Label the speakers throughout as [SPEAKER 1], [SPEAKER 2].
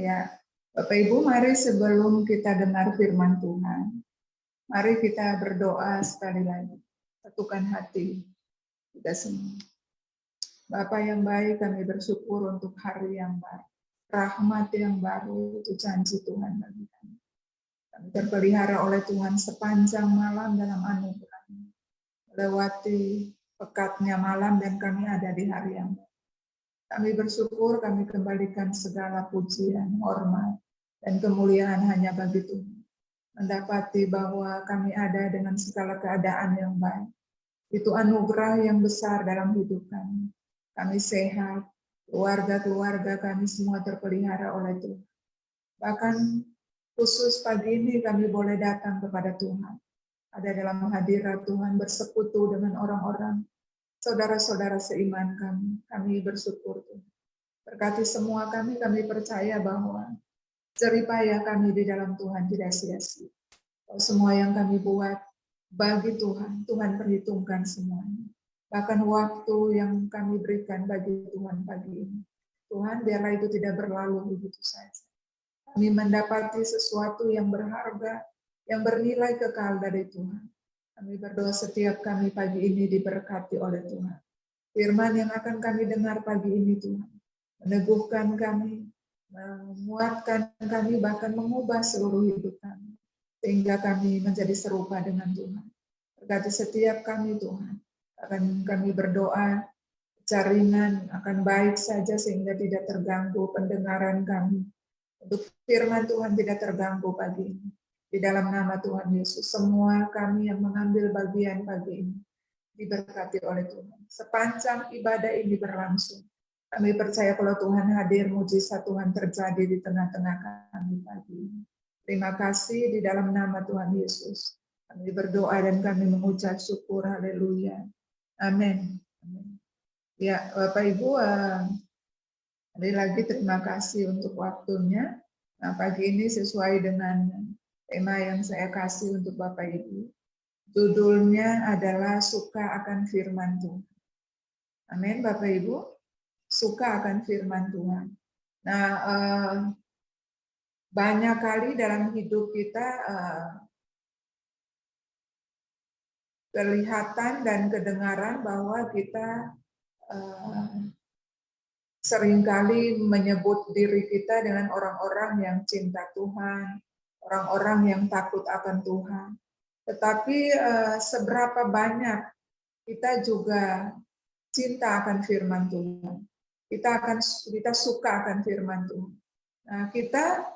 [SPEAKER 1] Ya, Bapak Ibu, mari sebelum kita dengar firman Tuhan, mari kita berdoa sekali lagi. Satukan hati kita semua. Bapa yang baik, kami bersyukur untuk hari yang baru. Rahmat yang baru itu janji Tuhan bagi kami. Kami terpelihara oleh Tuhan sepanjang malam dalam anugerah-Nya. Melewati pekatnya malam dan kami ada di hari yang baru. Kami bersyukur, kami kembalikan segala pujian, hormat, dan kemuliaan hanya bagi Tuhan. Mendapati bahwa kami ada dengan segala keadaan yang baik. Itu anugerah yang besar dalam hidup kami. Kami sehat, keluarga-keluarga kami semua terpelihara oleh Tuhan. Bahkan khusus pagi ini kami boleh datang kepada Tuhan. Ada dalam hadirat Tuhan, bersekutu dengan orang-orang, saudara-saudara seiman kami. Kami bersyukur Tuhan. Berkati semua kami percaya bahwa jerih payah kami di dalam Tuhan tidak sia-sia. Semua yang kami buat bagi Tuhan, Tuhan perhitungkan semuanya. Bahkan waktu yang kami berikan bagi Tuhan pagi ini. Tuhan, biarlah itu tidak berlalu begitu saja. Kami mendapati sesuatu yang berharga, yang bernilai kekal dari Tuhan. Kami berdoa setiap kami pagi ini diberkati oleh Tuhan. Firman yang akan kami dengar pagi ini Tuhan, meneguhkan kami, menguatkan kami, bahkan mengubah seluruh hidup kami. Sehingga kami menjadi serupa dengan Tuhan. Berkati setiap kami Tuhan. Akan kami berdoa, jaringan akan baik saja sehingga tidak terganggu pendengaran kami. Untuk firman Tuhan tidak terganggu pagi ini. Di dalam nama Tuhan Yesus, semua kami yang mengambil bagian pagi ini diberkati oleh Tuhan. Sepanjang ibadah ini berlangsung, kami percaya kalau Tuhan hadir, mujizat Tuhan terjadi di tengah-tengah kami pagi ini. Terima kasih di dalam nama Tuhan Yesus. Kami berdoa dan kami mengucap syukur. Haleluya. Amin. Ya, Bapak Ibu, sekali lagi terima kasih untuk waktunya. Nah, pagi ini sesuai dengan tema yang saya kasih untuk Bapak Ibu. Judulnya adalah suka akan firman Tuhan. Amin, Bapak Ibu. Suka akan firman Tuhan. Nah, banyak kali dalam hidup kita kelihatan dan kedengaran bahwa kita seringkali menyebut diri kita dengan orang-orang yang cinta Tuhan, orang-orang yang takut akan Tuhan. Tetapi seberapa banyak kita juga cinta akan firman Tuhan. Kita suka akan firman Tuhan. Nah, kita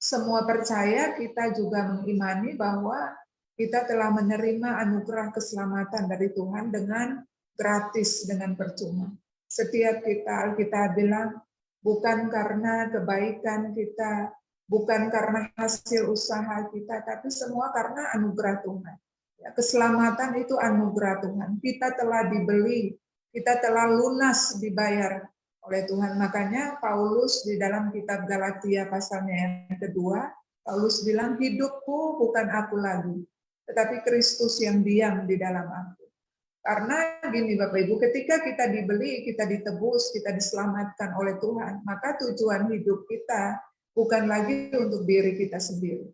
[SPEAKER 1] semua percaya, kita juga mengimani bahwa kita telah menerima anugerah keselamatan dari Tuhan dengan gratis, dengan percuma. Setiap kita bilang, bukan karena kebaikan kita, bukan karena hasil usaha kita, tapi semua karena anugerah Tuhan. Ya, keselamatan itu anugerah Tuhan. Kita telah dibeli, kita telah lunas dibayar oleh Tuhan. Makanya Paulus di dalam kitab Galatia pasalnya yang kedua, Paulus bilang, hidupku bukan aku lagi, tetapi Kristus yang diam di dalam aku. Karena gini Bapak Ibu, ketika kita dibeli, kita ditebus, kita diselamatkan oleh Tuhan, maka tujuan hidup kita bukan lagi untuk diri kita sendiri.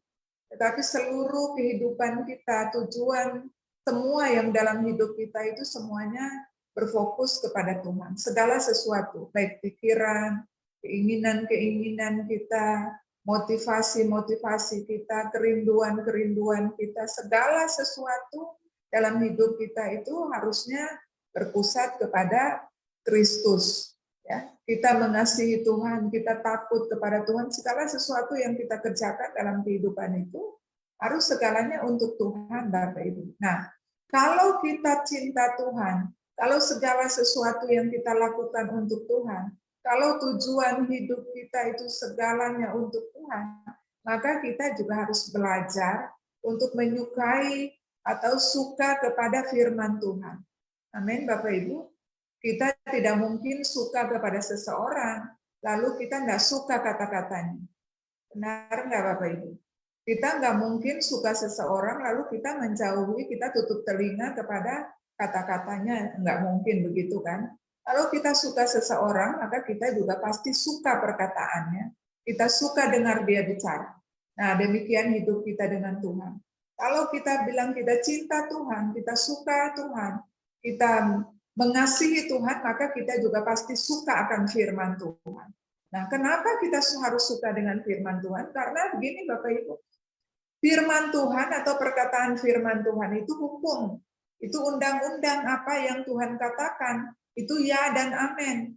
[SPEAKER 1] Tetapi seluruh kehidupan kita, tujuan semua yang dalam hidup kita itu semuanya berfokus kepada Tuhan. Segala sesuatu, baik pikiran, keinginan-keinginan kita, motivasi-motivasi kita, kerinduan-kerinduan kita, segala sesuatu dalam hidup kita itu harusnya berpusat kepada Kristus. Ya, kita mengasihi Tuhan, kita takut kepada Tuhan, segala sesuatu yang kita kerjakan dalam kehidupan itu harus segalanya untuk Tuhan, Bapak Ibu. Nah, kalau kita cinta Tuhan, kalau segala sesuatu yang kita lakukan untuk Tuhan, kalau tujuan hidup kita itu segalanya untuk Tuhan, maka kita juga harus belajar untuk menyukai atau suka kepada firman Tuhan. Amin, Bapak Ibu. Kita tidak mungkin suka kepada seseorang, lalu kita nggak suka kata-katanya. Benar nggak Bapak Ibu? Kita nggak mungkin suka seseorang, lalu kita menjauhi, kita tutup telinga kepada kata-katanya. Nggak mungkin begitu kan? Kalau kita suka seseorang, maka kita juga pasti suka perkataannya. Kita suka dengar dia bicara. Nah, demikian hidup kita dengan Tuhan. Kalau kita bilang kita cinta Tuhan, kita suka Tuhan, kita mengasihi Tuhan, maka kita juga pasti suka akan firman Tuhan. Nah, kenapa kita harus suka dengan firman Tuhan? Karena begini Bapak Ibu, firman Tuhan atau perkataan firman Tuhan itu hukum. Itu undang-undang apa yang Tuhan katakan. Itu ya dan amin.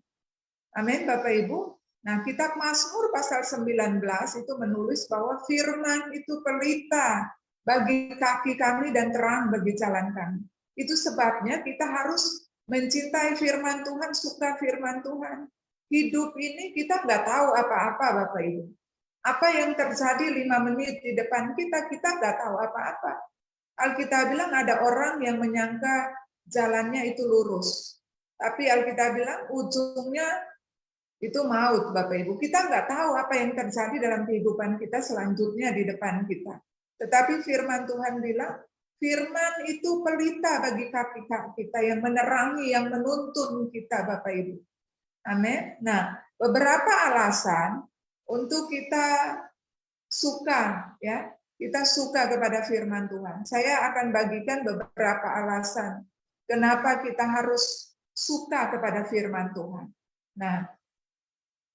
[SPEAKER 1] Amin Bapak Ibu. Nah, kitab Mazmur pasal 19 itu menulis bahwa firman itu pelita bagi kaki kami dan terang bagi jalan kami. Itu sebabnya kita harus mencintai firman Tuhan, suka firman Tuhan. Hidup ini kita nggak tahu apa-apa Bapak Ibu. Apa yang terjadi 5 menit di depan kita, kita nggak tahu apa-apa. Alkitab bilang ada orang yang menyangka jalannya itu lurus. Tapi Alkitab bilang ujungnya itu maut Bapak Ibu. Kita nggak tahu apa yang terjadi dalam kehidupan kita selanjutnya di depan kita. Tetapi firman Tuhan bilang, firman itu pelita bagi kaki kita yang menerangi, yang menuntun kita Bapak Ibu. Amin. Nah, beberapa alasan untuk kita suka ya, kita suka kepada firman Tuhan. Saya akan bagikan beberapa alasan kenapa kita harus suka kepada firman Tuhan. Nah,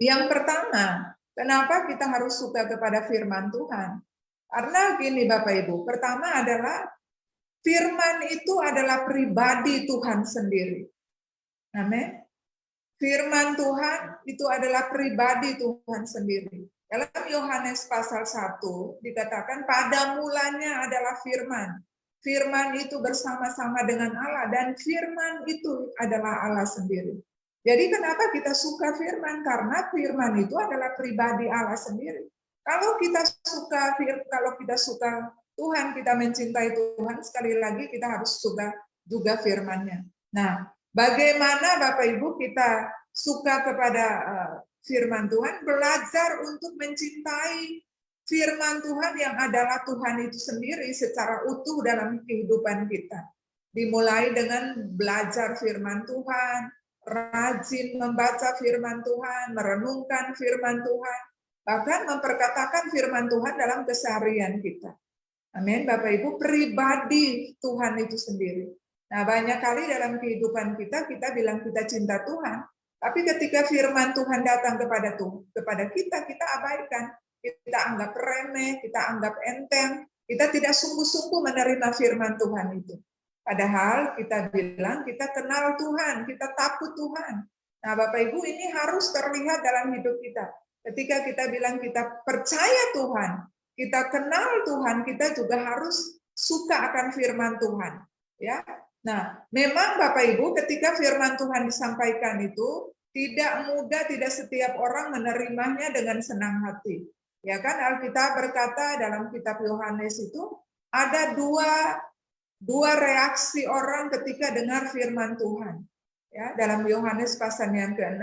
[SPEAKER 1] yang pertama, kenapa kita harus suka kepada firman Tuhan? Karena gini Bapak Ibu, pertama adalah firman itu adalah pribadi Tuhan sendiri. Amin. Firman Tuhan itu adalah pribadi Tuhan sendiri. Dalam Yohanes pasal 1 dikatakan pada mulanya adalah firman. Firman itu bersama-sama dengan Allah dan firman itu adalah Allah sendiri. Jadi kenapa kita suka firman? Karena firman itu adalah pribadi Allah sendiri. Kalau kita suka Tuhan, kita mencintai Tuhan, sekali lagi kita harus suka juga firman-Nya. Nah, bagaimana Bapak Ibu kita suka kepada firman Tuhan? Belajar untuk mencintai firman Tuhan yang adalah Tuhan itu sendiri secara utuh dalam kehidupan kita. Dimulai dengan belajar firman Tuhan, rajin membaca firman Tuhan, merenungkan firman Tuhan, bahkan memperkatakan firman Tuhan dalam keseharian kita. Amin, Bapak Ibu, pribadi Tuhan itu sendiri. Nah, banyak kali dalam kehidupan kita bilang kita cinta Tuhan, tapi ketika firman Tuhan datang kepada kita abaikan, kita anggap remeh, kita anggap enteng, kita tidak sungguh-sungguh menerima firman Tuhan itu. Padahal kita bilang kita kenal Tuhan, kita takut Tuhan. Nah, Bapak Ibu, ini harus terlihat dalam hidup kita. Ketika kita bilang kita percaya Tuhan, kita kenal Tuhan, kita juga harus suka akan firman Tuhan. Ya, nah, memang Bapak Ibu, ketika firman Tuhan disampaikan itu tidak mudah, tidak setiap orang menerimanya dengan senang hati. Ya kan, Alkitab berkata dalam kitab Yohanes itu ada dua reaksi orang ketika dengar firman Tuhan. Ya, dalam Yohanes pasal yang ke-6,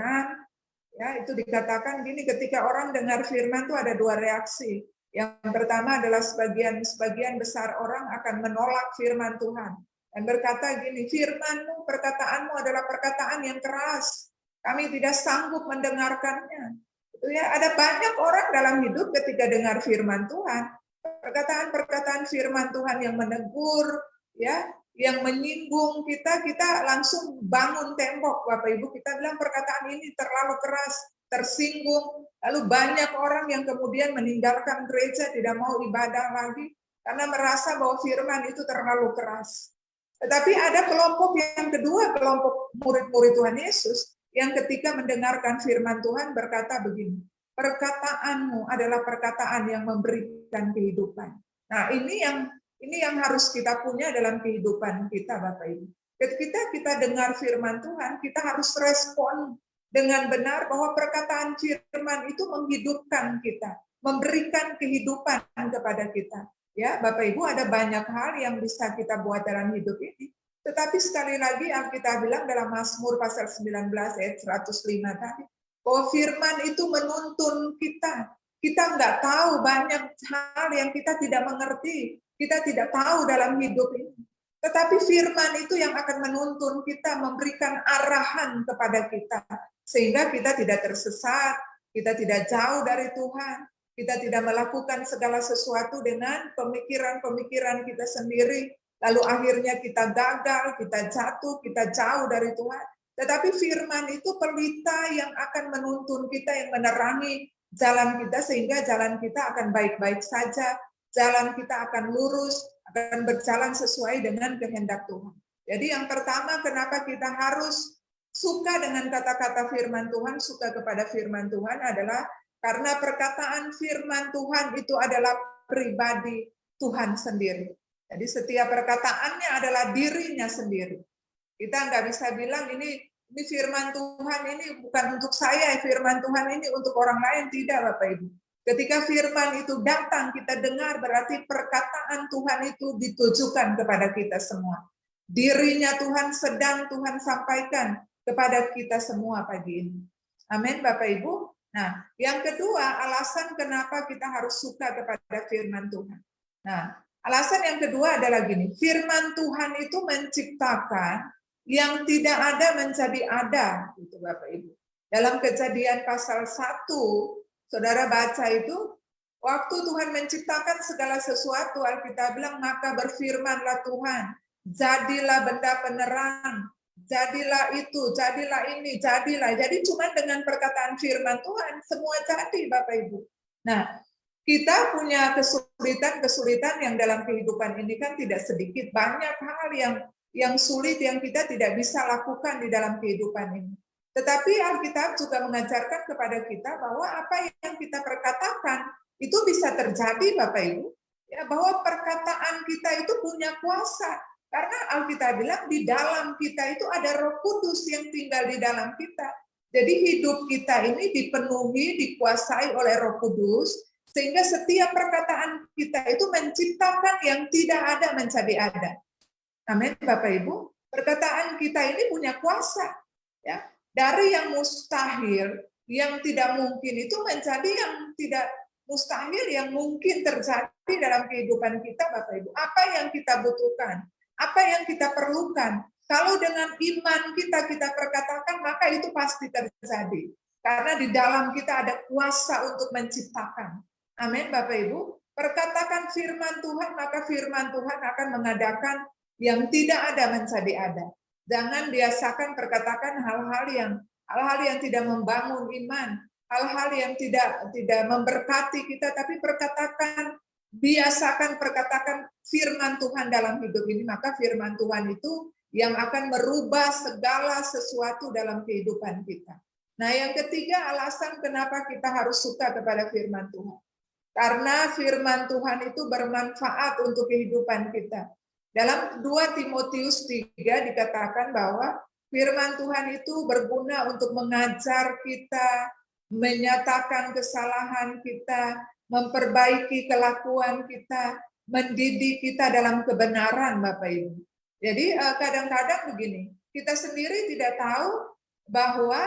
[SPEAKER 1] ya, itu dikatakan gini, ketika orang dengar firman itu ada dua reaksi. Yang pertama adalah sebagian besar orang akan menolak firman Tuhan dan berkata gini, firman-Mu, perkataanmu adalah perkataan yang keras. Kami tidak sanggup mendengarkannya. Itu ya, ada banyak orang dalam hidup ketika dengar firman Tuhan, perkataan-perkataan firman Tuhan yang menegur, ya, yang menyinggung kita langsung bangun tembok, Bapak Ibu. Kita bilang perkataan ini terlalu keras, tersinggung. Lalu banyak orang yang kemudian meninggalkan gereja, tidak mau ibadah lagi karena merasa bahwa firman itu terlalu keras. Tetapi ada kelompok yang kedua, kelompok murid-murid Tuhan Yesus yang ketika mendengarkan firman Tuhan berkata begini, perkataanmu adalah perkataan yang memberikan kehidupan. Nah, ini yang harus kita punya dalam kehidupan kita, Bapak Ibu. Ketika kita dengar firman Tuhan, kita harus respon dengan benar bahwa perkataan firman itu menghidupkan kita, memberikan kehidupan kepada kita. Ya, Bapak Ibu, ada banyak hal yang bisa kita buat dalam hidup ini. Tetapi sekali lagi Alkitab bilang dalam Mazmur pasal 19 ayat 105 tadi, bahwa firman itu menuntun kita. Kita nggak tahu banyak hal yang kita tidak mengerti, kita tidak tahu dalam hidup ini. Tetapi firman itu yang akan menuntun kita, memberikan arahan kepada kita, sehingga kita tidak tersesat, kita tidak jauh dari Tuhan, kita tidak melakukan segala sesuatu dengan pemikiran-pemikiran kita sendiri, lalu akhirnya kita gagal, kita jatuh, kita jauh dari Tuhan. Tetapi firman itu pelita yang akan menuntun kita, yang menerangi jalan kita, sehingga jalan kita akan baik-baik saja, jalan kita akan lurus, akan berjalan sesuai dengan kehendak Tuhan. Jadi yang pertama, kenapa kita harus suka dengan kata-kata firman Tuhan, suka kepada firman Tuhan adalah karena perkataan firman Tuhan itu adalah pribadi Tuhan sendiri. Jadi setiap perkataannya adalah dirinya sendiri. Kita nggak bisa bilang ini firman Tuhan ini bukan untuk saya, firman Tuhan ini untuk orang lain. Tidak, Bapak Ibu. Ketika firman itu datang, kita dengar, berarti perkataan Tuhan itu ditujukan kepada kita semua. Dirinya Tuhan sedang Tuhan sampaikan kepada kita semua pagi ini. Amin, Bapak Ibu. Nah, yang kedua, alasan kenapa kita harus suka kepada firman Tuhan. Nah, alasan yang kedua adalah gini, firman Tuhan itu menciptakan yang tidak ada menjadi ada, gitu Bapak Ibu. Dalam Kejadian pasal 1, saudara baca itu, waktu Tuhan menciptakan segala sesuatu, Alkitab bilang, maka berfirmanlah Tuhan, jadilah benda penerang, jadilah itu, jadilah ini, jadilah. Jadi cuma dengan perkataan firman Tuhan, semua jadi Bapak Ibu. Nah, kita punya kesulitan-kesulitan yang dalam kehidupan ini kan tidak sedikit, banyak hal yang sulit yang kita tidak bisa lakukan di dalam kehidupan ini. Tetapi Alkitab juga mengajarkan kepada kita bahwa apa yang kita perkatakan itu bisa terjadi, Bapak Ibu. Ya, bahwa perkataan kita itu punya kuasa. Karena Alkitab bilang di dalam kita itu ada Roh Kudus yang tinggal di dalam kita. Jadi hidup kita ini dipenuhi, dikuasai oleh Roh Kudus, sehingga setiap perkataan kita itu menciptakan yang tidak ada menjadi ada. Amin, Bapak Ibu. Perkataan kita ini punya kuasa, ya. Dari yang mustahil, yang tidak mungkin itu menjadi yang tidak mustahil, yang mungkin terjadi dalam kehidupan kita, Bapak Ibu. Apa yang kita butuhkan? Apa yang kita perlukan? Kalau dengan iman kita perkatakan, maka itu pasti terjadi. Karena di dalam kita ada kuasa untuk menciptakan. Amin, Bapak Ibu. Perkatakan firman Tuhan, maka firman Tuhan akan mengadakan yang tidak ada menjadi ada. Jangan biasakan perkatakan hal-hal yang tidak membangun iman, hal-hal yang tidak memberkati kita, tapi biasakan perkatakan firman Tuhan dalam hidup ini, maka firman Tuhan itu yang akan merubah segala sesuatu dalam kehidupan kita. Nah, yang ketiga, alasan kenapa kita harus suka kepada firman Tuhan. Karena firman Tuhan itu bermanfaat untuk kehidupan kita. Dalam 2 Timotius 3 dikatakan bahwa firman Tuhan itu berguna untuk mengajar kita, menyatakan kesalahan kita, memperbaiki kelakuan kita, mendidik kita dalam kebenaran, Bapak Ibu. Jadi kadang-kadang begini, kita sendiri tidak tahu bahwa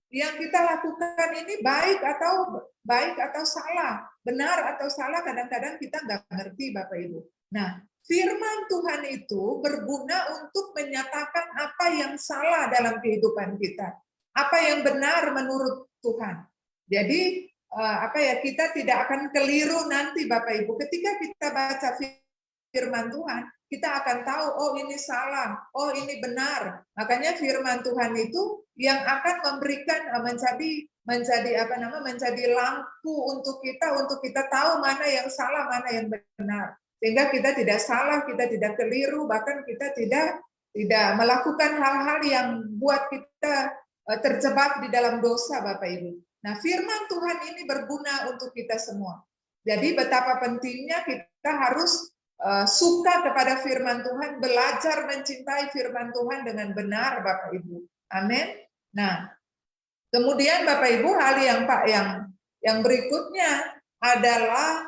[SPEAKER 1] yang kita lakukan ini baik atau salah, benar atau salah, kadang-kadang kita nggak ngerti, Bapak Ibu. Nah, firman Tuhan itu berguna untuk menyatakan apa yang salah dalam kehidupan kita, apa yang benar menurut Tuhan. Jadi kita tidak akan keliru nanti, Bapak Ibu. Ketika kita baca firman Tuhan, kita akan tahu, oh ini salah, oh ini benar. Makanya firman Tuhan itu yang akan memberikan menjadi lampu untuk kita tahu mana yang salah, mana yang benar. Sehingga kita tidak salah, kita tidak keliru, bahkan kita tidak melakukan hal-hal yang buat kita terjebak di dalam dosa, Bapak Ibu. Nah, firman Tuhan ini berguna untuk kita semua. Jadi betapa pentingnya kita harus suka kepada firman Tuhan, belajar mencintai firman Tuhan dengan benar, Bapak Ibu. Amin. Nah, kemudian Bapak Ibu, hal yang berikutnya adalah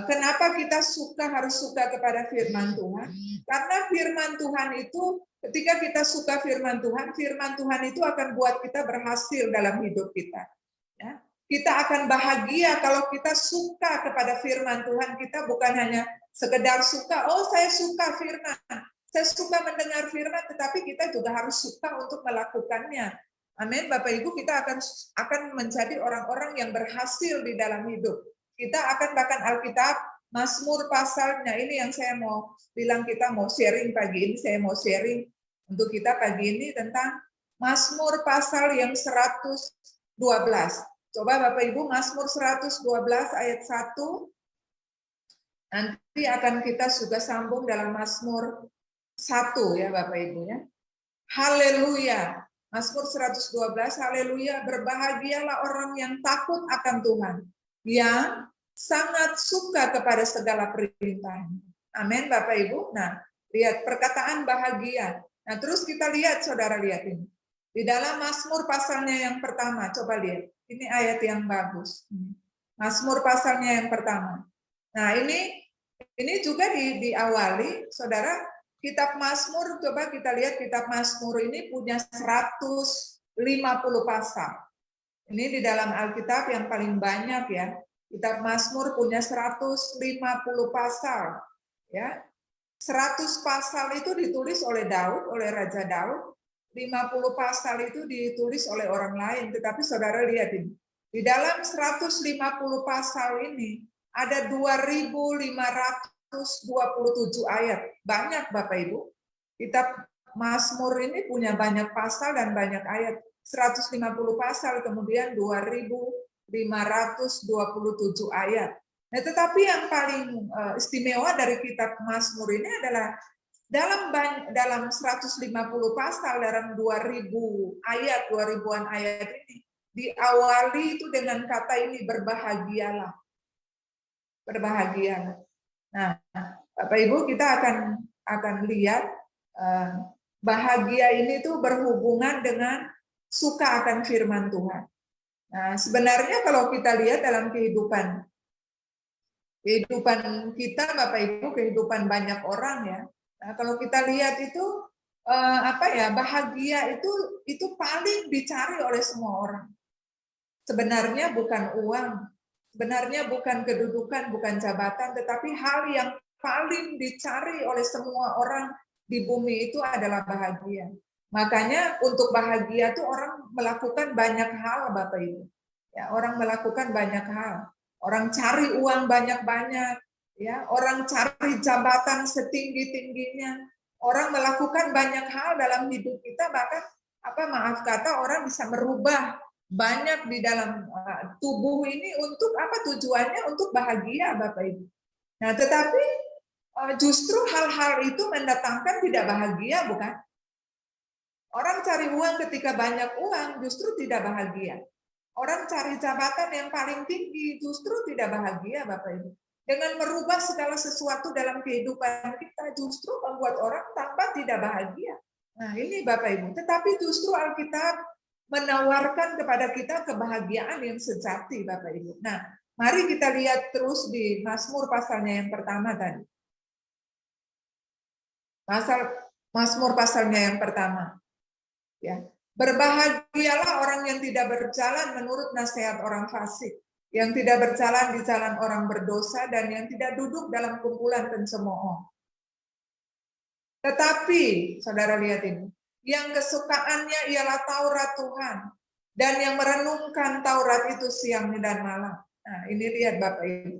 [SPEAKER 1] kenapa kita harus suka kepada firman Tuhan? Karena firman Tuhan itu, ketika kita suka firman Tuhan itu akan buat kita berhasil dalam hidup kita. Ya. Kita akan bahagia kalau kita suka kepada firman Tuhan. Kita bukan hanya sekedar suka, oh saya suka firman, saya suka mendengar firman, tetapi kita juga harus suka untuk melakukannya. Amin, Bapak Ibu, kita akan menjadi orang-orang yang berhasil di dalam hidup. Kita akan bahkan Alkitab, Mazmur pasalnya, ini yang saya mau bilang, kita mau sharing pagi ini, saya mau sharing untuk kita pagi ini tentang Mazmur pasal yang 112. Coba Bapak Ibu, Mazmur 112 ayat 1, nanti akan kita juga sambung dalam Mazmur 1 ya Bapak Ibu ya. Haleluya. Mazmur 112, haleluya, berbahagialah orang yang takut akan Tuhan, yang sangat suka kepada segala perintah. Amin, Bapak Ibu. Nah, lihat perkataan bahagia. Nah, terus kita lihat, saudara lihat ini. Di dalam Mazmur pasalnya yang pertama, coba lihat. Ini ayat yang bagus. Mazmur pasalnya yang pertama. Nah, ini juga diawali, saudara, Kitab Mazmur, coba kita lihat kitab Mazmur ini punya 150 pasal. Ini di dalam Alkitab yang paling banyak ya. Kitab Mazmur punya 150 pasal. Ya. 100 pasal itu ditulis oleh Daud, oleh Raja Daud. 50 pasal itu ditulis oleh orang lain. Tetapi saudara lihat ini. Di dalam 150 pasal ini ada 2.527 ayat. Banyak Bapak Ibu. Kitab Mazmur ini punya banyak pasal dan banyak ayat. 150 pasal, kemudian 2.527 ayat. Nah, tetapi yang paling istimewa dari kitab Mazmur ini adalah dalam 150 pasal, dalam 2.000 ayat, 2.000-an ayat ini, diawali itu dengan kata ini, berbahagialah. Berbahagialah. Nah, Bapak Ibu, kita akan lihat bahagia ini tuh berhubungan dengan suka akan firman Tuhan. Nah, sebenarnya kalau kita lihat dalam kehidupan kita, Bapak Ibu, kehidupan banyak orang ya. Nah, kalau kita lihat itu bahagia itu paling dicari oleh semua orang. Sebenarnya bukan uang, sebenarnya bukan kedudukan, bukan jabatan, tetapi hal yang paling dicari oleh semua orang di bumi itu adalah bahagia. Makanya untuk bahagia itu orang melakukan banyak hal, Bapak Ibu. Ya, orang melakukan banyak hal. Orang cari uang banyak-banyak, ya, orang cari jabatan setinggi-tingginya. Orang melakukan banyak hal dalam hidup kita, bahkan maaf kata, orang bisa merubah banyak di dalam tubuh ini untuk apa tujuannya? Untuk bahagia, Bapak Ibu. Nah, tetapi justru hal-hal itu mendatangkan tidak bahagia, bukan? Orang cari uang ketika banyak uang justru tidak bahagia. Orang cari jabatan yang paling tinggi justru tidak bahagia, Bapak Ibu. Dengan merubah segala sesuatu dalam kehidupan kita justru membuat orang tambah tidak bahagia. Nah, ini Bapak Ibu. Tetapi justru Alkitab menawarkan kepada kita kebahagiaan yang sejati, Bapak Ibu. Nah, mari kita lihat terus di Mazmur pasalnya yang pertama tadi. Mazmur pasalnya yang pertama. Ya, berbahagialah orang yang tidak berjalan menurut nasihat orang fasik, yang tidak berjalan di jalan orang berdosa, dan yang tidak duduk dalam kumpulan pencemooh. Tetapi, saudara lihat ini, yang kesukaannya ialah Taurat Tuhan, dan yang merenungkan Taurat itu siang dan malam. Nah, ini lihat Bapak Ibu.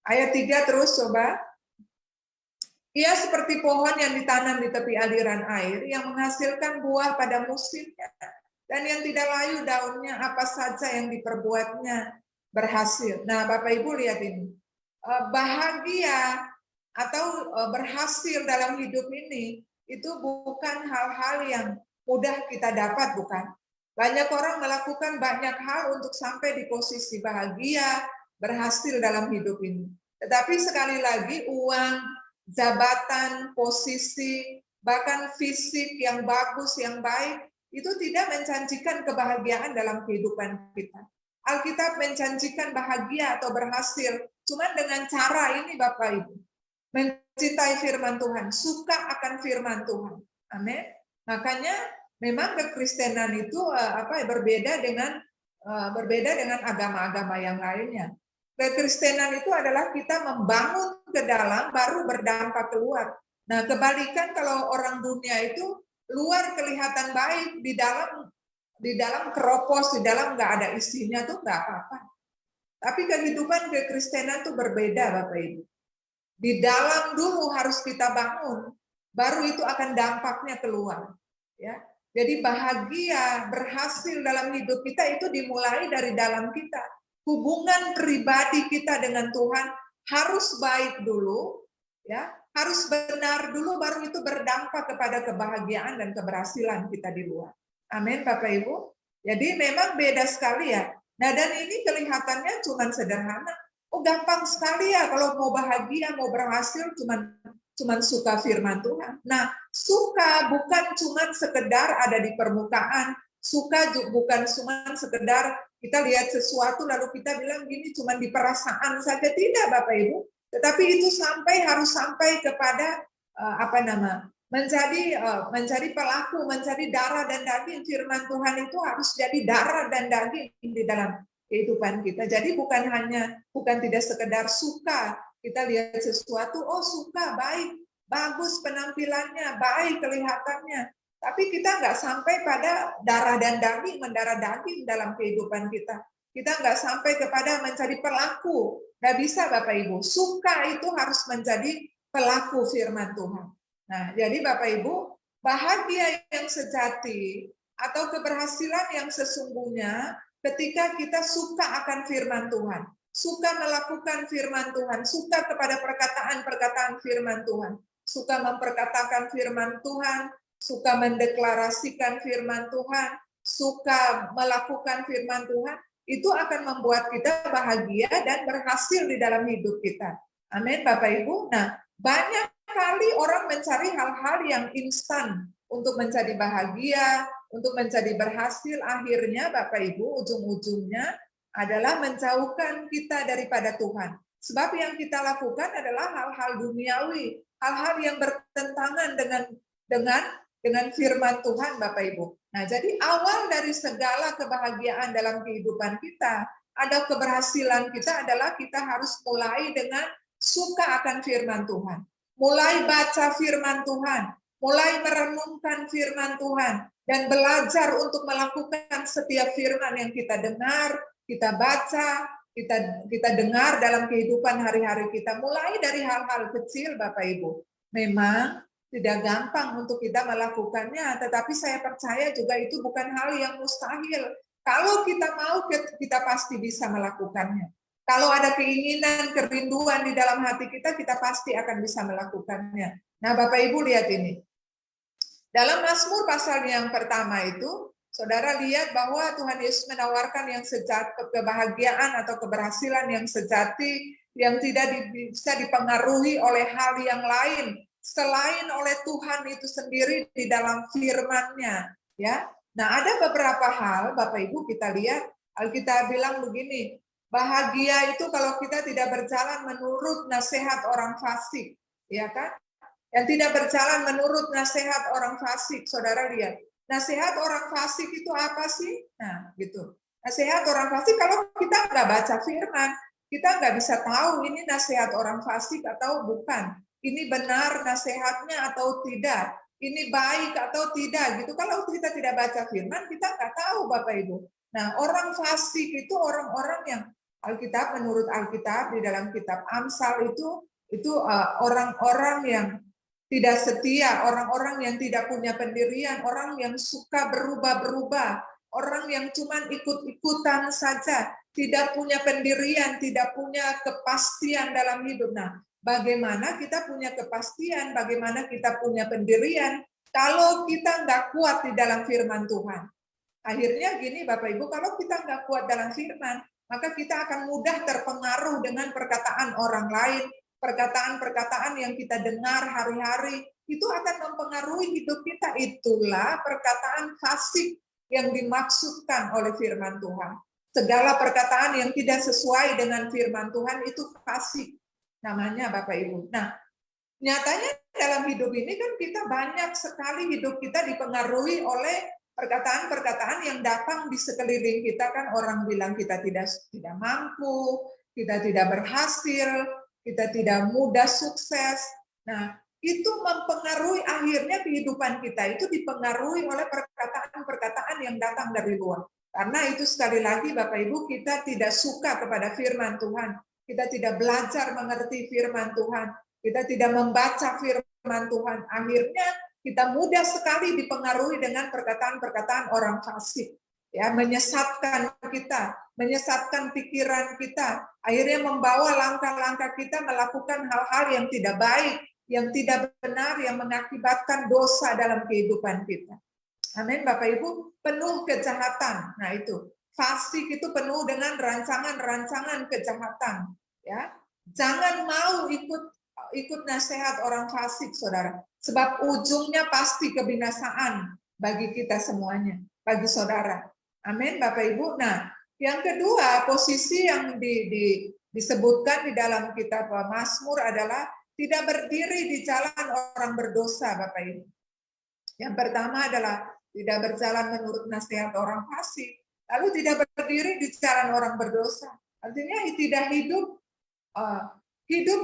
[SPEAKER 1] Ayat 3 terus coba. Ia seperti pohon yang ditanam di tepi aliran air, yang menghasilkan buah pada musimnya, dan yang tidak layu daunnya, apa saja yang diperbuatnya berhasil. Nah, Bapak Ibu lihat ini. Bahagia atau berhasil dalam hidup ini, itu bukan hal-hal yang mudah kita dapat, bukan? Banyak orang melakukan banyak hal untuk sampai di posisi bahagia, berhasil dalam hidup ini. Tetapi sekali lagi, uang, jabatan, posisi, bahkan fisik yang bagus, yang baik, itu tidak menjanjikan kebahagiaan dalam kehidupan kita. Alkitab menjanjikan bahagia atau berhasil, cuma dengan cara ini Bapak Ibu. Mencintai firman Tuhan, suka akan firman Tuhan. Amin. Makanya memang kekristenan itu berbeda dengan agama-agama yang lainnya. Kekristenan itu adalah kita membangun ke dalam baru berdampak keluar. Nah, kebalikan kalau orang dunia itu luar kelihatan baik, di dalam Di dalam keropos, di dalam nggak ada isinya tuh nggak apa-apa. Tapi kehidupan kekristenan tuh berbeda, Bapak Ibu. Di dalam dulu harus kita bangun, baru itu akan dampaknya keluar. Ya, jadi bahagia, berhasil dalam hidup kita itu dimulai dari dalam kita. Hubungan pribadi kita dengan Tuhan harus baik dulu, ya, harus benar dulu, baru itu berdampak kepada kebahagiaan dan keberhasilan kita di luar. Amin, Bapak Ibu. Jadi memang beda sekali ya. Nah, dan ini kelihatannya cuma sederhana. Oh, gampang sekali ya kalau mau bahagia, mau berhasil, cuman suka firman Tuhan. Nah, suka bukan cuma sekedar ada di permukaan, suka bukan cuma sekedar kita lihat sesuatu lalu kita bilang gini cuma di perasaan saja, tidak Bapak Ibu. Tetapi itu harus sampai kepada menjadi pelaku, menjadi darah dan daging. Firman Tuhan itu harus jadi darah dan daging di dalam kehidupan kita. Jadi bukan tidak sekedar suka, kita lihat sesuatu, oh suka, baik, bagus penampilannya, baik kelihatannya. Tapi kita nggak sampai pada darah dan daging, mendarah daging dalam kehidupan kita. Kita nggak sampai kepada menjadi pelaku. Nggak bisa Bapak Ibu. Suka itu harus menjadi pelaku firman Tuhan. Nah, jadi Bapak Ibu, bahagia yang sejati atau keberhasilan yang sesungguhnya ketika kita suka akan firman Tuhan, suka melakukan firman Tuhan, suka kepada perkataan-perkataan firman Tuhan, suka memperkatakan firman Tuhan, suka mendeklarasikan firman Tuhan, suka melakukan firman Tuhan, itu akan membuat kita bahagia dan berhasil di dalam hidup kita. Amin, Bapak Ibu. Nah, banyak kali orang mencari hal-hal yang instan untuk menjadi bahagia, untuk menjadi berhasil. Akhirnya Bapak Ibu, ujung-ujungnya adalah menjauhkan kita daripada Tuhan. Sebab yang kita lakukan adalah hal-hal duniawi, hal-hal yang bertentangan dengan firman Tuhan, Bapak Ibu. Nah, jadi awal dari segala kebahagiaan dalam kehidupan kita, ada keberhasilan kita adalah kita harus mulai dengan suka akan firman Tuhan. Mulai baca firman Tuhan, mulai merenungkan firman Tuhan, dan belajar untuk melakukan setiap firman yang kita dengar, kita baca, kita dengar dalam kehidupan hari-hari kita. Mulai dari hal-hal kecil, Bapak Ibu. Memang tidak gampang untuk kita melakukannya, tetapi saya percaya juga itu bukan hal yang mustahil. Kalau kita mau, kita pasti bisa melakukannya. Kalau ada keinginan, kerinduan di dalam hati kita, kita pasti akan bisa melakukannya. Nah, Bapak Ibu lihat ini. Dalam Mazmur pasal yang pertama itu, saudara lihat bahwa Tuhan Yesus menawarkan yang sejati, kebahagiaan atau keberhasilan yang sejati, yang tidak bisa dipengaruhi oleh hal yang lain, selain oleh Tuhan itu sendiri di dalam firman-Nya. Ya. Nah, ada beberapa hal, Bapak Ibu, kita lihat, Alkitab bilang begini, bahagia itu kalau kita tidak berjalan menurut nasihat orang fasik, ya kan? Yang tidak berjalan menurut nasihat orang fasik, saudara lihat. Nasihat orang fasik itu apa sih? Nah, gitu. Nasihat orang fasik kalau kita nggak baca firman, kita nggak bisa tahu ini nasihat orang fasik atau bukan. Ini benar nasihatnya atau tidak. Ini baik atau tidak. Gitu. Kalau kita tidak baca firman, kita nggak tahu, Bapak Ibu. Nah, orang fasik itu orang-orang yang Alkitab, menurut Alkitab di dalam kitab Amsal itu orang-orang yang tidak setia, orang-orang yang tidak punya pendirian, orang yang suka berubah-berubah, orang yang cuma ikut-ikutan saja, tidak punya pendirian, tidak punya kepastian dalam hidup. Nah, bagaimana kita punya kepastian, bagaimana kita punya pendirian, kalau kita nggak kuat di dalam firman Tuhan. Akhirnya gini Bapak Ibu, kalau kita nggak kuat dalam firman, maka kita akan mudah terpengaruh dengan perkataan orang lain, perkataan-perkataan yang kita dengar hari-hari, itu akan mempengaruhi hidup kita. Itulah perkataan fasik yang dimaksudkan oleh firman Tuhan. Segala perkataan yang tidak sesuai dengan firman Tuhan itu fasik namanya Bapak Ibu. Nah, nyatanya dalam hidup ini kan kita banyak sekali hidup kita dipengaruhi oleh perkataan-perkataan yang datang di sekeliling kita. Kan orang bilang kita tidak mampu, kita tidak berhasil, kita tidak mudah sukses. Nah, itu mempengaruhi akhirnya kehidupan kita itu dipengaruhi oleh perkataan-perkataan yang datang dari luar. Karena itu sekali lagi Bapak Ibu, kita tidak suka kepada firman Tuhan. Kita tidak belajar mengerti firman Tuhan. Kita tidak membaca firman Tuhan. Akhirnya kita mudah sekali dipengaruhi dengan perkataan-perkataan orang fasik. Ya, menyesatkan kita, menyesatkan pikiran kita. Akhirnya membawa langkah-langkah kita melakukan hal-hal yang tidak baik, yang tidak benar, yang mengakibatkan dosa dalam kehidupan kita. Amin, Bapak Ibu, penuh kejahatan. Nah itu, fasik itu penuh dengan rancangan-rancangan kejahatan. Ya, jangan mau ikut nasihat orang fasik, saudara. Sebab ujungnya pasti kebinasaan bagi kita semuanya, bagi saudara. Amin, Bapak Ibu. Nah, yang kedua, posisi yang disebutkan di dalam kitab Mazmur adalah tidak berdiri di jalan orang berdosa, Bapak Ibu. Yang pertama adalah tidak berjalan menurut nasihat orang fasik, lalu tidak berdiri di jalan orang berdosa. Artinya tidak hidup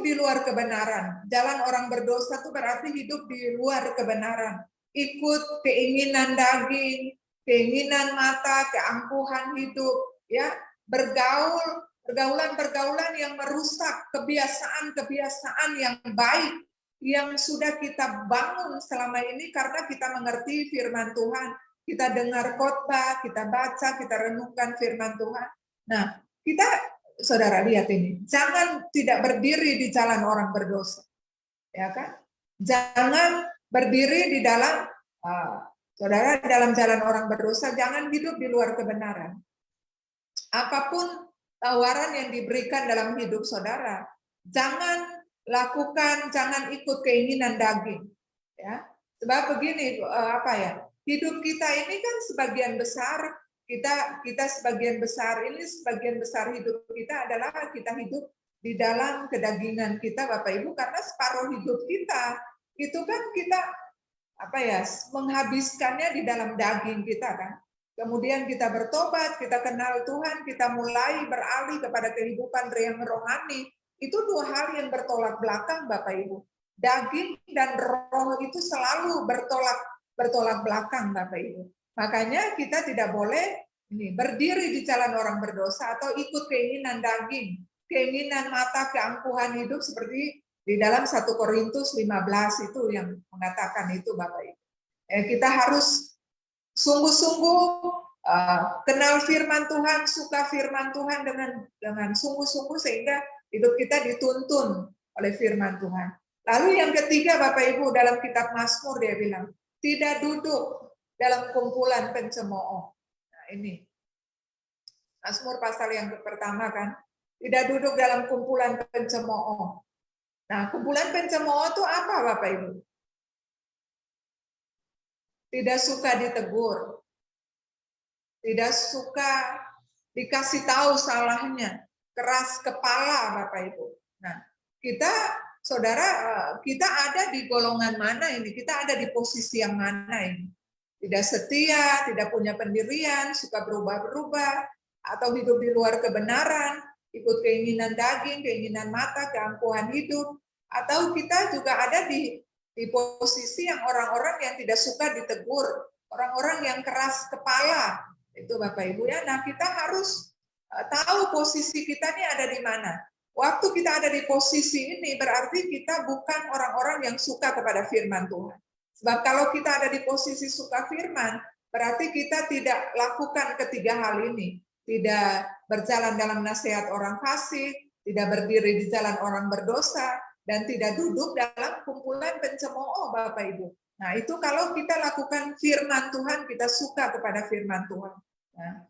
[SPEAKER 1] di luar kebenaran. Jalan orang berdosa itu berarti hidup di luar kebenaran. Ikut keinginan daging, keinginan mata, keangkuhan hidup, ya, pergaulan-pergaulan yang merusak kebiasaan-kebiasaan yang baik yang sudah kita bangun selama ini karena kita mengerti firman Tuhan, kita dengar khotbah, kita baca, kita renungkan firman Tuhan. Nah, kita, saudara lihat ini, jangan tidak berdiri di jalan orang berdosa, ya kan? Jangan berdiri di dalam, saudara, dalam jalan orang berdosa, jangan hidup di luar kebenaran. Apapun tawaran yang diberikan dalam hidup saudara, jangan lakukan, jangan ikut keinginan daging, ya. Sebab begini, hidup kita ini kan sebagian besar kita sebagian besar hidup kita adalah kita hidup di dalam kedagingan kita, Bapak Ibu, karena separuh hidup kita itu kan kita menghabiskannya di dalam daging kita kan. Kemudian kita bertobat, kita kenal Tuhan, kita mulai beralih kepada kehidupan yang rohani. Itu dua hal yang bertolak belakang, Bapak Ibu. Daging dan roh itu selalu bertolak belakang, Bapak Ibu. Makanya kita tidak boleh berdiri di jalan orang berdosa atau ikut keinginan daging, keinginan mata, keangkuhan hidup seperti di dalam 1 Korintus 15 itu yang mengatakan itu, Bapak Ibu. Kita harus sungguh-sungguh kenal firman Tuhan, suka firman Tuhan dengan sungguh-sungguh sehingga hidup kita dituntun oleh firman Tuhan. Lalu yang ketiga, Bapak Ibu, dalam kitab Mazmur dia bilang, tidak duduk dalam kumpulan pencemooh. Nah, ini Mazmur pasal yang pertama kan, tidak duduk dalam kumpulan pencemooh. Nah, kumpulan pencemooh itu apa, Bapak Ibu? Tidak suka ditegur, tidak suka dikasih tahu salahnya, keras kepala, Bapak Ibu. Nah, kita, saudara, kita ada di golongan mana ini? Kita ada di posisi yang mana ini? Tidak setia, tidak punya pendirian, suka berubah-berubah, atau hidup di luar kebenaran, ikut keinginan daging, keinginan mata, keangkuhan hidup, atau kita juga ada di posisi yang orang-orang yang tidak suka ditegur, orang-orang yang keras kepala, itu Bapak Ibu ya. Nah, kita harus tahu posisi kita ini ada di mana. Waktu kita ada di posisi ini berarti kita bukan orang-orang yang suka kepada firman Tuhan. Sebab kalau kita ada di posisi suka firman, berarti kita tidak lakukan ketiga hal ini. Tidak berjalan dalam nasihat orang fasik, tidak berdiri di jalan orang berdosa, dan tidak duduk dalam kumpulan pencemooh, Bapak Ibu. Nah, itu kalau kita lakukan firman Tuhan, kita suka kepada firman Tuhan. Nah,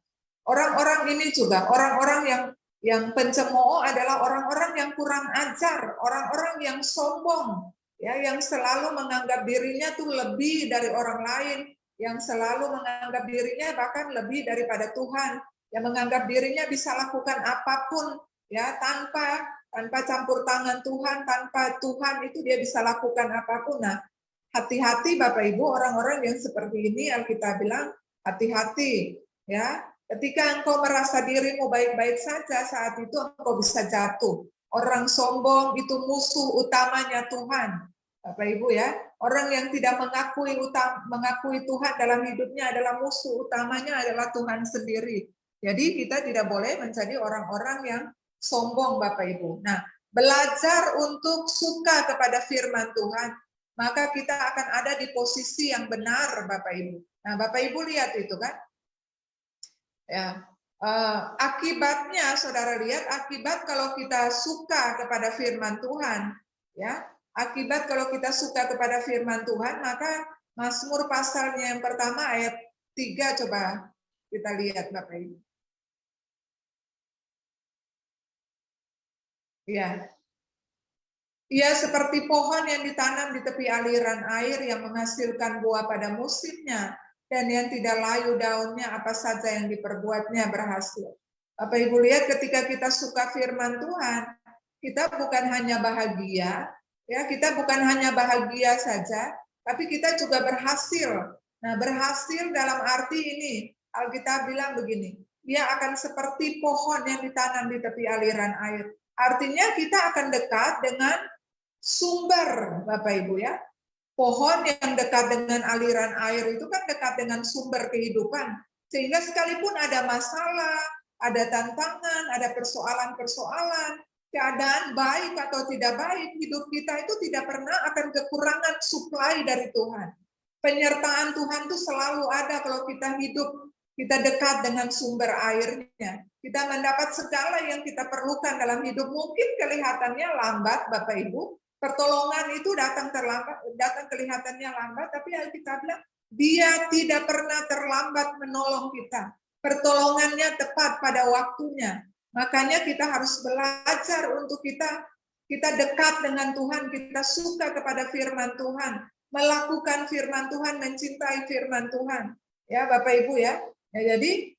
[SPEAKER 1] orang-orang ini juga, orang-orang yang pencemooh adalah orang-orang yang kurang ajar, orang-orang yang sombong, ya, yang selalu menganggap dirinya tuh lebih dari orang lain, yang selalu menganggap dirinya bahkan lebih daripada Tuhan, yang menganggap dirinya bisa lakukan apapun, ya, tanpa campur tangan Tuhan, tanpa Tuhan itu dia bisa lakukan apapun. Nah, hati-hati Bapak Ibu, orang-orang yang seperti ini, Alkitab bilang hati-hati, ya. Ketika engkau merasa dirimu baik-baik saja, saat itu engkau bisa jatuh. Orang sombong itu musuh utamanya Tuhan. Bapak Ibu ya, orang yang tidak mengakui Tuhan dalam hidupnya adalah musuh utamanya adalah Tuhan sendiri. Jadi kita tidak boleh menjadi orang-orang yang sombong Bapak Ibu. Nah, belajar untuk suka kepada firman Tuhan, maka kita akan ada di posisi yang benar Bapak Ibu. Nah, Bapak Ibu lihat itu kan? Ya, akibatnya saudara lihat, akibat kalau kita suka kepada firman Tuhan, ya, akibat kalau kita suka kepada firman Tuhan, maka Mazmur pasalnya yang pertama ayat 3 coba kita lihat Bapak Ibu. Ya. Ia seperti pohon yang ditanam di tepi aliran air yang menghasilkan buah pada musimnya dan yang tidak layu daunnya, apa saja yang diperbuatnya berhasil. Bapak Ibu lihat, ketika kita suka firman Tuhan, kita bukan hanya bahagia, ya, kita bukan hanya bahagia saja, tapi kita juga berhasil. Nah, berhasil dalam arti ini, Alkitab bilang begini, dia akan seperti pohon yang ditanam di tepi aliran air. Artinya kita akan dekat dengan sumber, Bapak Ibu ya. Pohon yang dekat dengan aliran air itu kan dekat dengan sumber kehidupan. Sehingga sekalipun ada masalah, ada tantangan, ada persoalan-persoalan, keadaan baik atau tidak baik, hidup kita itu tidak pernah akan kekurangan suplai dari Tuhan. Penyertaan Tuhan itu selalu ada kalau kita hidup, kita dekat dengan sumber airnya. Kita mendapat segala yang kita perlukan dalam hidup. Mungkin kelihatannya lambat, Bapak Ibu, pertolongan itu datang terlambat, datang kelihatannya lambat, tapi Alkitab bilang dia tidak pernah terlambat menolong kita. Pertolongannya tepat pada waktunya. Makanya kita harus belajar untuk kita dekat dengan Tuhan, kita suka kepada firman Tuhan, melakukan firman Tuhan, mencintai firman Tuhan. Ya, Bapak Ibu ya. Jadi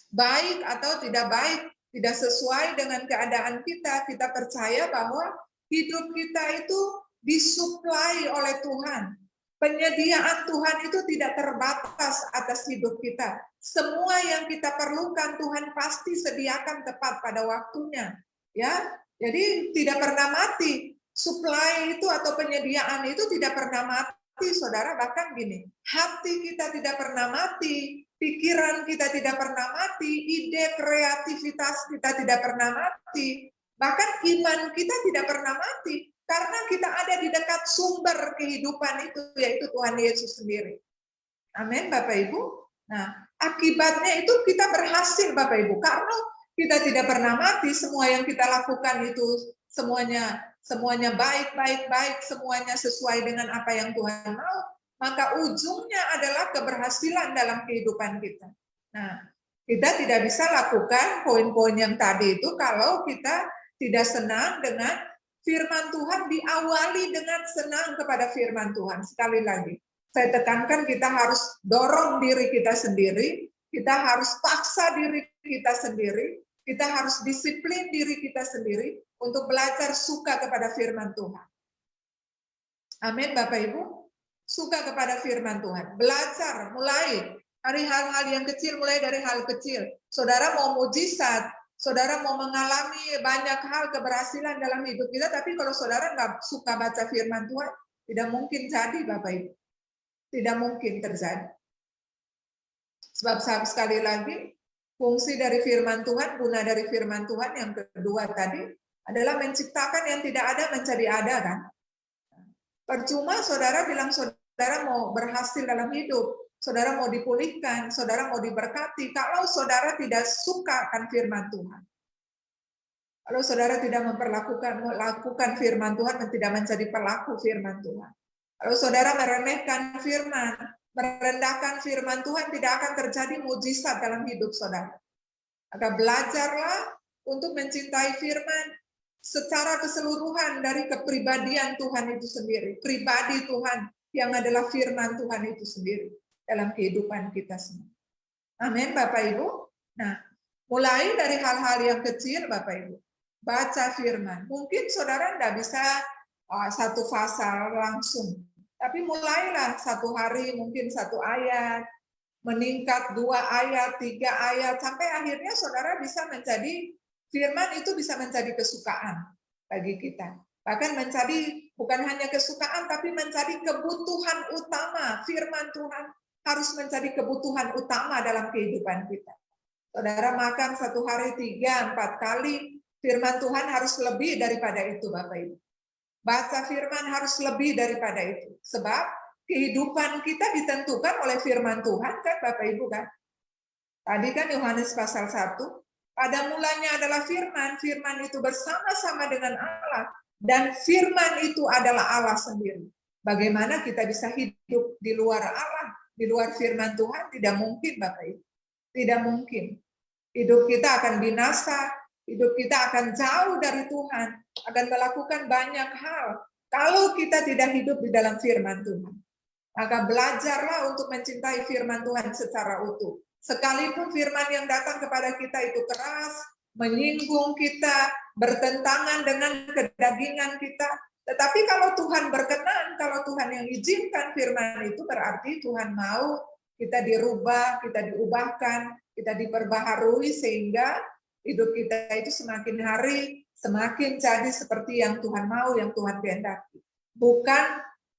[SPEAKER 1] baik atau tidak baik, tidak sesuai dengan keadaan kita, kita percaya bahwa hidup kita itu disuplai oleh Tuhan. Penyediaan Tuhan itu tidak terbatas atas hidup kita. Semua yang kita perlukan Tuhan pasti sediakan tepat pada waktunya. Ya, jadi tidak pernah mati. Suplai itu atau penyediaan itu tidak pernah mati, saudara. Bahkan gini, hati kita tidak pernah mati, pikiran kita tidak pernah mati, ide kreativitas kita tidak pernah mati. Bahkan iman kita tidak pernah mati, karena kita ada di dekat sumber kehidupan itu, yaitu Tuhan Yesus sendiri. Amin, Bapak Ibu. Nah, akibatnya itu kita berhasil, Bapak Ibu, karena kita tidak pernah mati. Semua yang kita lakukan itu semuanya baik, semuanya sesuai dengan apa yang Tuhan mau. Maka ujungnya adalah keberhasilan dalam kehidupan kita. Nah, kita tidak bisa lakukan poin-poin yang tadi itu kalau kita tidak senang dengan firman Tuhan, diawali dengan senang kepada firman Tuhan. Sekali lagi, saya tekankan kita harus dorong diri kita sendiri, kita harus paksa diri kita sendiri, kita harus disiplin diri kita sendiri untuk belajar suka kepada firman Tuhan. Amin, Bapak Ibu. Suka kepada firman Tuhan. Belajar, mulai dari hal-hal yang kecil, mulai dari hal kecil. Saudara mau mujizat, saudara mau mengalami banyak hal keberhasilan dalam hidup kita, tapi kalau saudara nggak suka baca firman Tuhan, tidak mungkin jadi, Bapak Ibu. Tidak mungkin terjadi. Sebab sekali lagi, fungsi dari firman Tuhan, guna dari firman Tuhan yang kedua tadi, adalah menciptakan yang tidak ada menjadi ada, kan? Percuma saudara bilang saudara mau berhasil dalam hidup, saudara mau dipulihkan, saudara mau diberkati, kalau saudara tidak suka akan firman Tuhan. Kalau saudara tidak melakukan firman Tuhan, tidak menjadi pelaku firman Tuhan. Kalau saudara meremehkan firman, merendahkan firman Tuhan, tidak akan terjadi mujizat dalam hidup saudara. Maka belajarlah untuk mencintai firman secara keseluruhan dari kepribadian Tuhan itu sendiri. Pribadi Tuhan yang adalah firman Tuhan itu sendiri dalam kehidupan kita semua. Amin, Bapak Ibu. Nah, mulai dari hal-hal yang kecil, Bapak Ibu. Baca firman. Mungkin saudara tidak bisa satu pasal langsung. Tapi mulailah satu hari mungkin satu ayat, meningkat 2 ayat, 3 ayat, sampai akhirnya saudara bisa menjadi, firman itu bisa menjadi kesukaan bagi kita. Bahkan menjadi bukan hanya kesukaan, tapi menjadi kebutuhan utama. Firman Tuhan harus menjadi kebutuhan utama dalam kehidupan kita. Saudara makan satu hari 3-4 kali, firman Tuhan harus lebih daripada itu, Bapak Ibu. Baca firman harus lebih daripada itu. Sebab kehidupan kita ditentukan oleh firman Tuhan, kan Bapak Ibu kan? Tadi kan Yohanes pasal 1, pada mulanya adalah firman, firman itu bersama-sama dengan Allah, dan firman itu adalah Allah sendiri. Bagaimana kita bisa hidup di luar Allah, di luar firman Tuhan? Tidak mungkin, Bapak Ibu. Tidak mungkin. Hidup kita akan binasa, hidup kita akan jauh dari Tuhan, akan melakukan banyak hal kalau kita tidak hidup di dalam firman Tuhan. Maka belajarlah untuk mencintai firman Tuhan secara utuh. Sekalipun firman yang datang kepada kita itu keras, menyinggung kita, bertentangan dengan kedagingan kita, tetapi kalau Tuhan berkenan, kalau Tuhan yang izinkan firman itu, berarti Tuhan mau kita dirubah, kita diubahkan, kita diperbaharui sehingga hidup kita itu semakin hari semakin jadi seperti yang Tuhan mau, yang Tuhan kehendaki. Bukan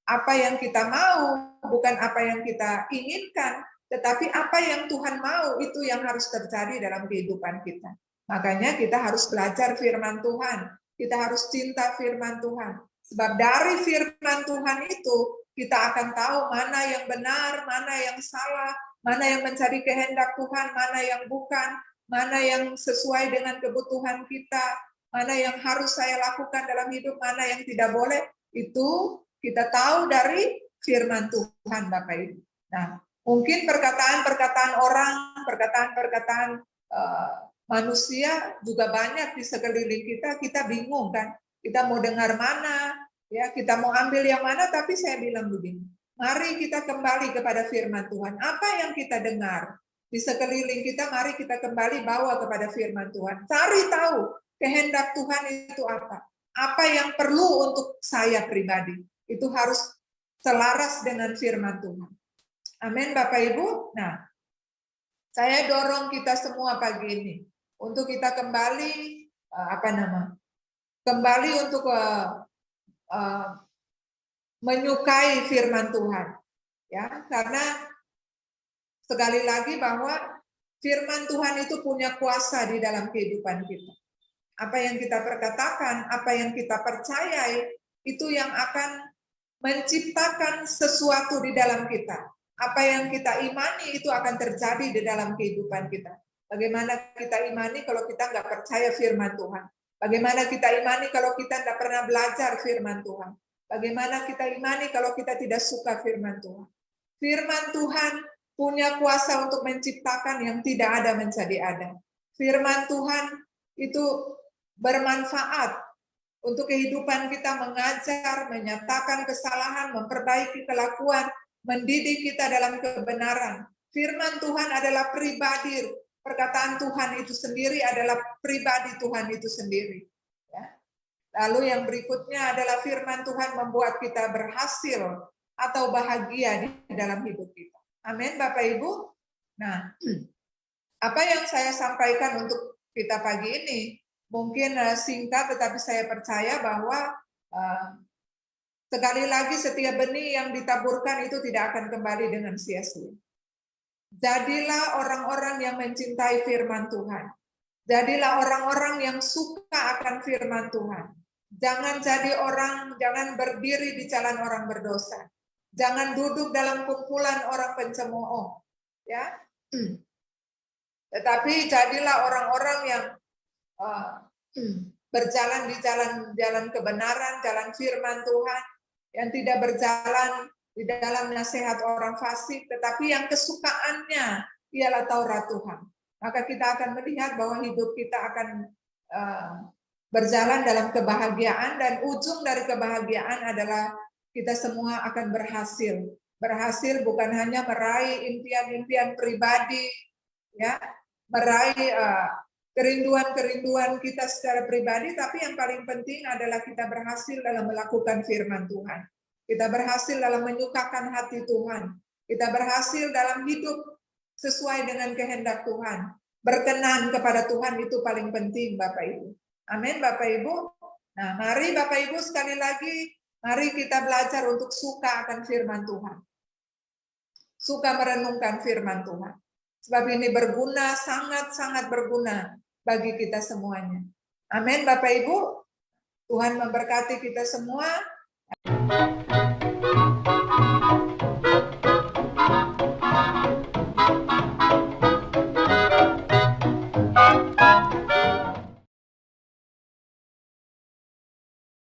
[SPEAKER 1] apa yang kita mau, bukan apa yang kita inginkan, tetapi apa yang Tuhan mau itu yang harus terjadi dalam kehidupan kita. Makanya kita harus belajar firman Tuhan. Kita harus cinta firman Tuhan. Sebab dari firman Tuhan itu kita akan tahu mana yang benar, mana yang salah, mana yang menjadi kehendak Tuhan, mana yang bukan, mana yang sesuai dengan kebutuhan kita, mana yang harus saya lakukan dalam hidup, mana yang tidak boleh. Itu kita tahu dari firman Tuhan, Bapak Ibu. Nah, mungkin perkataan-perkataan orang, perkataan-perkataan manusia juga banyak di sekeliling kita bingung kan? Kita mau dengar mana, ya kita mau ambil yang mana, tapi saya bilang begini, mari kita kembali kepada firman Tuhan. Apa yang kita dengar di sekeliling kita, mari kita kembali bawa kepada firman Tuhan. Cari tahu kehendak Tuhan itu apa. Apa yang perlu untuk saya pribadi. Itu harus selaras dengan firman Tuhan. Amin, Bapak Ibu. Nah, saya dorong kita semua pagi ini untuk kita kembali kembali untuk menyukai firman Tuhan, ya, karena sekali lagi bahwa firman Tuhan itu punya kuasa di dalam kehidupan kita. Apa yang kita perkatakan, apa yang kita percayai, itu yang akan menciptakan sesuatu di dalam kita. Apa yang kita imani itu akan terjadi di dalam kehidupan kita. Bagaimana kita imani kalau kita nggak percaya firman Tuhan? Bagaimana kita imani kalau kita tidak pernah belajar firman Tuhan? Bagaimana kita imani kalau kita tidak suka firman Tuhan? Firman Tuhan punya kuasa untuk menciptakan yang tidak ada menjadi ada. Firman Tuhan itu bermanfaat untuk kehidupan kita, mengajar, menyatakan kesalahan, memperbaiki kelakuan, mendidik kita dalam kebenaran. Firman Tuhan adalah pribadi. Perkataan Tuhan itu sendiri adalah pribadi Tuhan itu sendiri. Ya. Lalu yang berikutnya adalah firman Tuhan membuat kita berhasil atau bahagia di dalam hidup kita. Amin, Bapak Ibu. Nah, apa yang saya sampaikan untuk kita pagi ini mungkin singkat, tetapi saya percaya bahwa sekali lagi setiap benih yang ditaburkan itu tidak akan kembali dengan sia-sia. Jadilah orang-orang yang mencintai firman Tuhan. Jadilah orang-orang yang suka akan firman Tuhan. Jangan jangan berdiri di jalan orang berdosa. Jangan duduk dalam kumpulan orang pencemooh. Ya. Tetapi jadilah orang-orang yang berjalan di jalan kebenaran, jalan firman Tuhan, yang tidak berjalan di dalam nasihat orang fasik, tetapi yang kesukaannya ialah Taurat Tuhan. Maka kita akan melihat bahwa hidup kita akan berjalan dalam kebahagiaan, dan ujung dari kebahagiaan adalah kita semua akan berhasil. Berhasil bukan hanya meraih impian-impian pribadi, ya, meraih kerinduan-kerinduan kita secara pribadi, tapi yang paling penting adalah kita berhasil dalam melakukan firman Tuhan. Kita berhasil dalam menyukakan hati Tuhan. Kita berhasil dalam hidup sesuai dengan kehendak Tuhan. Berkenan kepada Tuhan itu paling penting, Bapak Ibu. Amin, Bapak Ibu. Nah, mari Bapak Ibu sekali lagi, mari kita belajar untuk suka akan firman Tuhan. Suka merenungkan firman Tuhan. Sebab ini berguna, sangat-sangat berguna bagi kita semuanya. Amin Bapak Ibu. Tuhan memberkati kita semua.